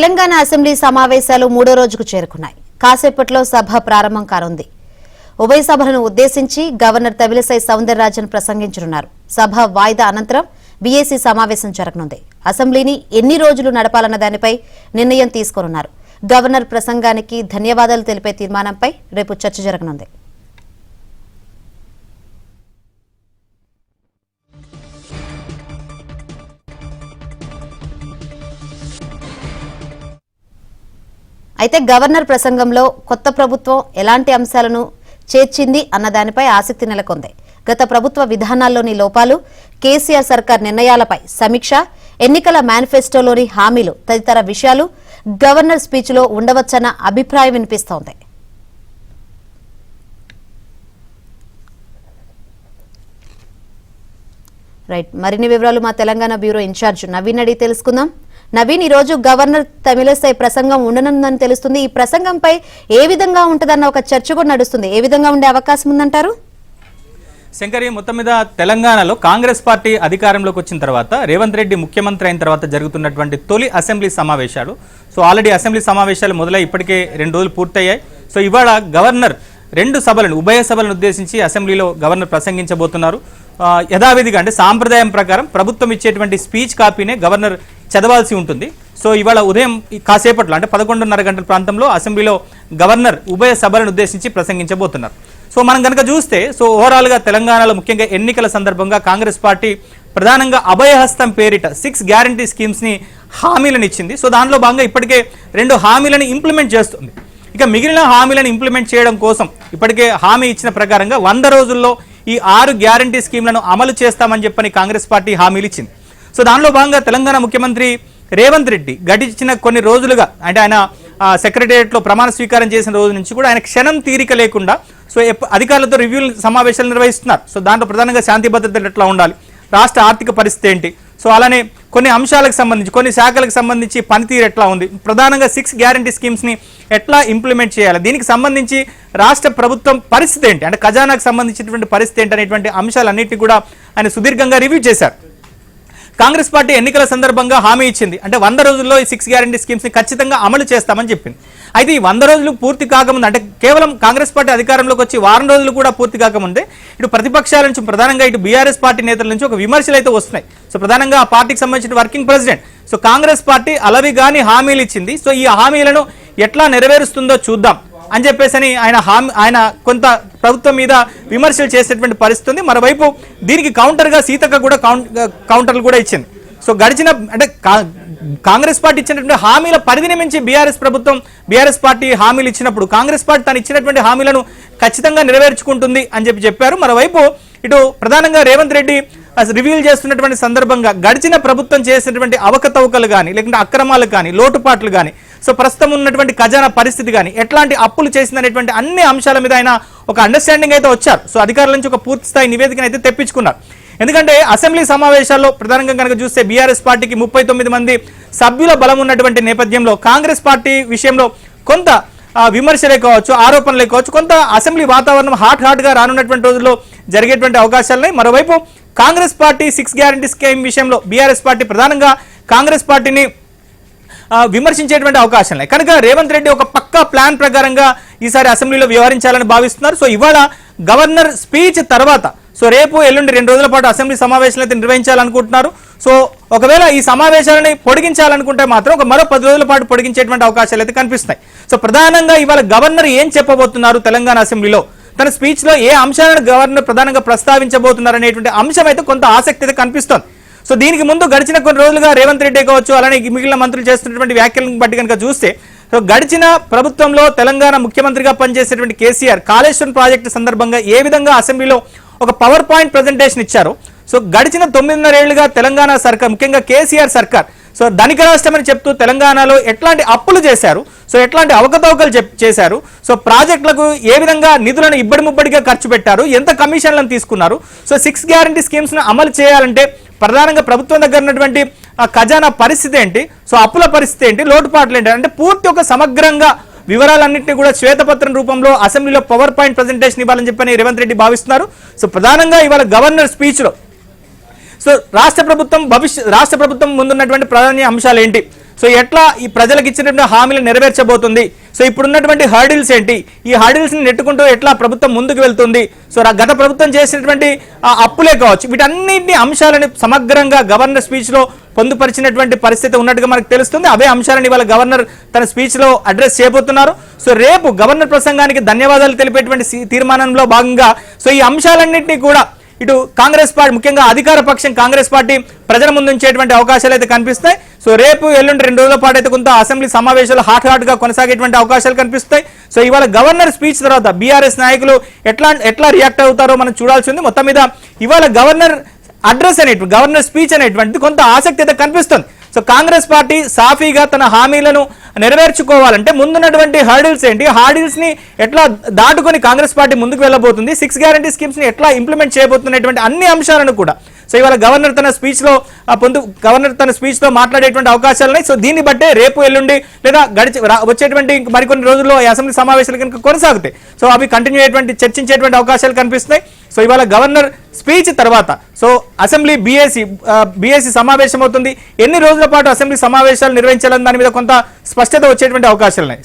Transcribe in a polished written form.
Telangana assembly సమావేశాలు మూడో రోజుకు చేరుకున్నాయి. కాసేపట్లో సభ ప్రారంభం కానుంది. ఉభయ సభలను ఉద్దేశించి గవర్నర్ తమిళిసై సౌందరరాజన్ ప్రసంగించనున్నారు. సభ వాయిదా అనంతరం బీఏసీ సమావేశం జరగనుంది. అసెంబ్లీని ఎన్ని రోజులు నడపాలన్న దానిపై నిర్ణయం తీసుకోనున్నారు. గవర్నర్ ప్రసంగానికి ధన్యవాదాలు తెలిపే తీర్మానంపై రేపు చర్చ జరగనుంది. అయితే గవర్నర్ ప్రసంగంలో కొత్త ప్రభుత్వం ఎలాంటి అంశాలను చేర్చింది అన్న దానిపై ఆసక్తి నెలకొంది. గత ప్రభుత్వ విధానాల్లోని లోపాలు, కేసీఆర్ సర్కార్ నిర్ణయాలపై సమీక్ష, ఎన్నికల మేనిఫెస్టోలోని హామీలు తదితర విషయాలు గవర్నర్ స్పీచ్లో ఉండవచ్చన్న అభిప్రాయం వినిపిస్తోంది. రైట్, మరిన్ని వివరాలు మా తెలంగాణ బ్యూరో ఇన్ఛార్జ్ నవీన్ అడిగి తెలుసుకుందాం. నవీన్, ఈ రోజు గవర్నర్ తమిళిసై ప్రసంగం ఉండనుందని తెలుస్తుంది. ఈ ప్రసంగంపై ఏ విధంగా ఉంటుందన్న ఒక చర్చ కూడా నడుస్తుంది. ఏ విధంగా ఉండే అవకాశం ఉందంటారు? శంకరి, మొత్తం మీద తెలంగాణలో కాంగ్రెస్ పార్టీ అధికారంలోకి వచ్చిన తర్వాత రేవంత్ రెడ్డి ముఖ్యమంత్రి అయిన తర్వాత జరుగుతున్నటువంటి తొలి అసెంబ్లీ సమావేశాలు. సో ఆల్రెడీ అసెంబ్లీ సమావేశాలు మొదలై ఇప్పటికే 2 రోజులు పూర్తయ్యాయి. సో ఇవాళ గవర్నర్ 2 సభలను, ఉభయ సభలను ఉద్దేశించి అసెంబ్లీలో గవర్నర్ ప్రసంగించబోతున్నారు. యథావిధిగా అంటే సాంప్రదాయం ప్రకారం ప్రభుత్వం ఇచ్చేటువంటి స్పీచ్ కాపీనే గవర్నర్ చదవాల్సి ఉంటుంది. సో ఇవాళ ఉదయం కాసేపట్లో అంటే 11:30 గంటల ప్రాంతంలో అసెంబ్లీలో గవర్నర్ ఉభయ సభలను ఉద్దేశించి ప్రసంగించబోతున్నారు. సో మనం కనుక చూస్తే, సో ఓవరాల్గా తెలంగాణలో ముఖ్యంగా ఎన్నికల సందర్భంగా కాంగ్రెస్ పార్టీ ప్రధానంగా అభయహస్తం పేరిట 6 గ్యారంటీ స్కీమ్స్ని హామీలను ఇచ్చింది. సో దానిలో భాగంగా ఇప్పటికే 2 హామీలను ఇంప్లిమెంట్ చేస్తుంది. ఇక మిగిలిన హామీలను ఇంప్లిమెంట్ చేయడం కోసం ఇప్పటికే హామీ ఇచ్చిన ప్రకారంగా 100 రోజుల్లో ఈ 6 గ్యారంటీ స్కీమ్లను అమలు చేస్తామని చెప్పని కాంగ్రెస్ పార్టీ హామీలు ఇచ్చింది. సో దానిలో భాగంగా తెలంగాణ ముఖ్యమంత్రి రేవంత్ రెడ్డి గడిచిన కొన్ని రోజులుగా, అంటే ఆయన సెక్రటేరియట్లో ప్రమాణ స్వీకారం చేసిన రోజు నుంచి కూడా ఆయన క్షణం తీరిక లేకుండా సో అధికారులతో రివ్యూ సమావేశాలు నిర్వహిస్తున్నారు. సో దాంట్లో ప్రధానంగా శాంతి భద్రతలు ఎట్లా ఉండాలి, రాష్ట్ర ఆర్థిక పరిస్థితి ఏంటి, సో అలానే కొన్ని అంశాలకు సంబంధించి, కొన్ని శాఖలకు సంబంధించి పనితీరు ఎట్లా ఉంది, ప్రధానంగా 6 గ్యారంటీ స్కీమ్స్ని ఎట్లా ఇంప్లిమెంట్ చేయాలి, దీనికి సంబంధించి రాష్ట్ర ప్రభుత్వం పరిస్థితి ఏంటి, అంటే ఖజానాకు సంబంధించినటువంటి పరిస్థితి ఏంటి అనేటువంటి అంశాలన్నింటినీ కూడా ఆయన సుదీర్ఘంగా రివ్యూ చేశారు. కాంగ్రెస్ పార్టీ ఎన్నికల సందర్భంగా హామీ ఇచ్చింది, అంటే 100 రోజుల్లో ఈ 6 గ్యారంటీ స్కీమ్స్ని ఖచ్చితంగా అమలు చేస్తామని చెప్పింది. అయితే ఈ 100 రోజులు పూర్తి కాకముందు, అంటే కేవలం కాంగ్రెస్ పార్టీ అధికారంలోకి వచ్చి వారం రోజులు కూడా పూర్తి కాకముందే ఇటు ప్రతిపక్షాల నుంచి, ప్రధానంగా ఇటు బీఆర్ఎస్ పార్టీ నేతల నుంచి ఒక విమర్శలు అయితే వస్తున్నాయి. సో ప్రధానంగా ఆ పార్టీకి సంబంధించిన working president, so Congress party అలవిగాని హామీలు ఇచ్చింది, సో ఈ హామీలను ఎట్లా నెరవేరుస్తుందో చూద్దాం అని చెప్పేసి ఆయన కొంత ప్రభుత్వం మీద విమర్శలు చేసేటువంటి పరిస్థితి ఉంది. మరోవైపు దీనికి కౌంటర్గా సీతక్క కూడా కౌంటర్లు కూడా ఇచ్చింది. సో గడిచిన, అంటే కాంగ్రెస్ పార్టీ ఇచ్చినటువంటి హామీల పరిధిని మించి బీఆర్ఎస్ పార్టీ హామీలు ఇచ్చినప్పుడు కాంగ్రెస్ పార్టీ తను ఇచ్చినటువంటి హామీలను ఖచ్చితంగా నెరవేర్చుకుంటుంది అని చెప్పారు. మరోవైపు ఇటు ప్రధానంగా రేవంత్ రెడ్డి రివ్యూ చేస్తున్నటువంటి సందర్భంగా గడిచిన ప్రభుత్వం చేసినటువంటి అవకతవకలు కానీ, లేకుంటే అక్రమాలు కానీ, లోటుపాట్లు కానీ, సో ప్రస్తుతం ఉన్నటువంటి ఖజానా పరిస్థితి కానీ, ఎట్లాంటి అప్పులు చేసిందనేటువంటి అన్ని అంశాల మీద ఆయన ఒక అండర్స్టాండింగ్ అయితే వచ్చారు. సో అధికారుల నుంచి ఒక పూర్తి స్థాయి నివేదికను అయితే తెప్పించుకున్నారు. ఎందుకంటే అసెంబ్లీ సమావేశాల్లో ప్రధానంగా కనుక చూస్తే బీఆర్ఎస్ పార్టీకి 39 మంది సభ్యుల బలం ఉన్నటువంటి నేపథ్యంలో కాంగ్రెస్ పార్టీ విషయంలో కొంత విమర్శలే కావచ్చు, ఆరోపణలే కావచ్చు, కొంత అసెంబ్లీ వాతావరణం హాట్గా రానున్నటువంటి రోజుల్లో జరిగేటువంటి అవకాశాలున్నాయి. మరోవైపు కాంగ్రెస్ పార్టీ 6 గ్యారంటీ స్కీమ్ విషయంలో బీఆర్ఎస్ పార్టీ ప్రధానంగా కాంగ్రెస్ పార్టీని విమర్శించేటువంటి అవకాశం లేదు. కనుక రేవంత్ రెడ్డి ఒక పక్కా ప్లాన్ ప్రకారంగా ఈసారి అసెంబ్లీలో వ్యవహరించాలని భావిస్తున్నారు. సో ఇవాళ గవర్నర్ స్పీచ్ తర్వాత, సో రేపు ఎల్లుండి 2 రోజుల పాటు అసెంబ్లీ సమావేశాలు అయితే నిర్వహించాలనుకుంటున్నారు. సో ఒకవేళ ఈ సమావేశాలని పొడిగించాలనుకుంటే మాత్రం మరో 10 రోజుల పాటు పొడిగించేటువంటి అవకాశాలు అయితే కనిపిస్తాయి. సో ప్రధానంగా ఇవాళ గవర్నర్ ఏం చెప్పబోతున్నారు, తెలంగాణ అసెంబ్లీలో తన స్పీచ్లో ఏ అంశాలను గవర్నర్ ప్రధానంగా ప్రస్తావించబోతున్నారు అనేటువంటి అంశం అయితే కొంత ఆసక్తి అయితే కనిపిస్తోంది. సో దీనికి ముందు గడిచిన కొన్ని రోజులుగా రేవంత్ రెడ్డి కావచ్చు, అలానే మిగిలిన మంత్రులు చేస్తున్నటువంటి వ్యాఖ్యలను బట్టి కనుక చూస్తే, సో గడిచిన ప్రభుత్వంలో తెలంగాణ ముఖ్యమంత్రిగా పనిచేసేటువంటి కేసీఆర్ కాళేశ్వరం ప్రాజెక్టు సందర్భంగా ఏ విధంగా అసెంబ్లీలో ఒక పవర్ పాయింట్ ప్రజెంటేషన్ ఇచ్చారో, సో గడిచిన 9.5 ఏళ్లుగా తెలంగాణ సర్కార్, ముఖ్యంగా కేసీఆర్ సర్కార్, సో ధనిక రాష్ట్రం అని చెప్తూ తెలంగాణలో ఎట్లాంటి అప్పులు చేశారు, సో ఎట్లాంటి అవకతవకలు చేశారు, సో ప్రాజెక్టులకు ఏ విధంగా నిధులను ఇబ్బడి ముబ్బడిగా ఖర్చు పెట్టారు, ఎంత కమిషన్లను తీసుకున్నారు, సో 6 గ్యారంటీ స్కీమ్స్ను అమలు చేయాలంటే ప్రధానంగా ప్రభుత్వం దగ్గర ఉన్నటువంటి ఖజానా పరిస్థితి ఏంటి, సో అప్పుల పరిస్థితి ఏంటి, లోటుపాట్లు ఏంటి, అంటే పూర్తి ఒక సమగ్రంగా వివరాలన్నింటినీ కూడా శ్వేతపత్రం రూపంలో అసెంబ్లీలో పవర్ పాయింట్ ప్రజెంటేషన్ ఇవ్వాలని చెప్పని రేవంత్ రెడ్డి భావిస్తున్నారు. సో ప్రధానంగా ఇవాళ గవర్నర్ స్పీచ్లో సో రాష్ట్ర ప్రభుత్వం ముందున్నటువంటి ప్రాధాన్య అంశాలు ఏంటి, సో ఎట్లా ఈ ప్రజలకు ఇచ్చినటువంటి హామీలు నెరవేర్చబోతుంది, సో ఇప్పుడున్నటువంటి హర్డిల్స్ ఏంటి, ఈ హర్డిల్స్ని నెట్టుకుంటూ ఎట్లా ప్రభుత్వం ముందుకు వెళ్తుంది, సో గత ప్రభుత్వం చేసినటువంటి అప్పులే కావచ్చు, వీటన్నింటి అంశాలని సమగ్రంగా గవర్నర్ స్పీచ్లో పొందుపరిచినటువంటి పరిస్థితి ఉన్నట్టుగా మనకు తెలుస్తుంది. అవే అంశాలను ఇవాళ గవర్నర్ తన స్పీచ్లో అడ్రస్ చేయబోతున్నారు. సో రేపు గవర్నర్ ప్రసంగానికి ధన్యవాదాలు తెలిపేటువంటి తీర్మానంలో భాగంగా సో ఈ అంశాలన్నింటినీ కూడా ఇటు కాంగ్రెస్ పార్టీ, ముఖ్యంగా అధికార పక్షం కాంగ్రెస్ పార్టీ ప్రజల ముందు ఉంచేటువంటి అవకాశాలు అయితే కనిపిస్తాయి. సో రేపు ఎల్లుండి 2 రోజుల పాటు అయితే కొంత అసెంబ్లీ సమావేశాలు హాట్ గా కొనసాగేటువంటి అవకాశాలు కనిపిస్తాయి. సో ఇవాళ గవర్నర్ స్పీచ్ తర్వాత బీఆర్ఎస్ నాయకులు ఎట్లా రియాక్ట్ అవుతారో మనం చూడాల్సి ఉంది. మొత్తం మీద ఇవాళ గవర్నర్ అడ్రస్ అనేటువంటి గవర్నర్ స్పీచ్ అనేటువంటిది కొంత ఆసక్తి అయితే కనిపిస్తుంది. సో కాంగ్రెస్ పార్టీ సాఫీగా తన హామీలను నెరవేర్చుకోవాలంటే ముందున్నటువంటి హర్డిల్స్ ఏంటి, హార్డిల్స్ ని ఎట్లా దాటుకొని కాంగ్రెస్ పార్టీ ముందుకు వెళ్ళబోతుంది, 6 గ్యారంటీ స్కీమ్స్ ని ఎట్లా ఇంప్లిమెంట్ చేయబోతున్నటువంటి అన్ని అంశాలను కూడా సో ఇవాళ గవర్నర్ తన స్పీచ్ లో మాట్లాడేటువంటి అవకాశాలు ఉన్నాయి. సో దీన్ని బట్టే రేపు ఎల్లుండి లేదా వచ్చేటువంటి మరికొన్ని రోజుల్లో ఈ అసెంబ్లీ సమావేశాలు కనుక కొనసాగుతాయి, సో అవి కంటిన్యూ అయ్యేటువంటి చర్చించేటువంటి అవకాశాలు కనిపిస్తున్నాయి. సో ఇవాళ గవర్నర్ స్పీచ్ తర్వాత సో అసెంబ్లీ బీఏసీ సమావేశం అవుతుంది. ఎన్ని రోజుల పాటు అసెంబ్లీ సమావేశాలు నిర్వహించాలని దాని మీద కొంత స్పష్టత వచ్చేటువంటి అవకాశాలు ఉన్నాయి.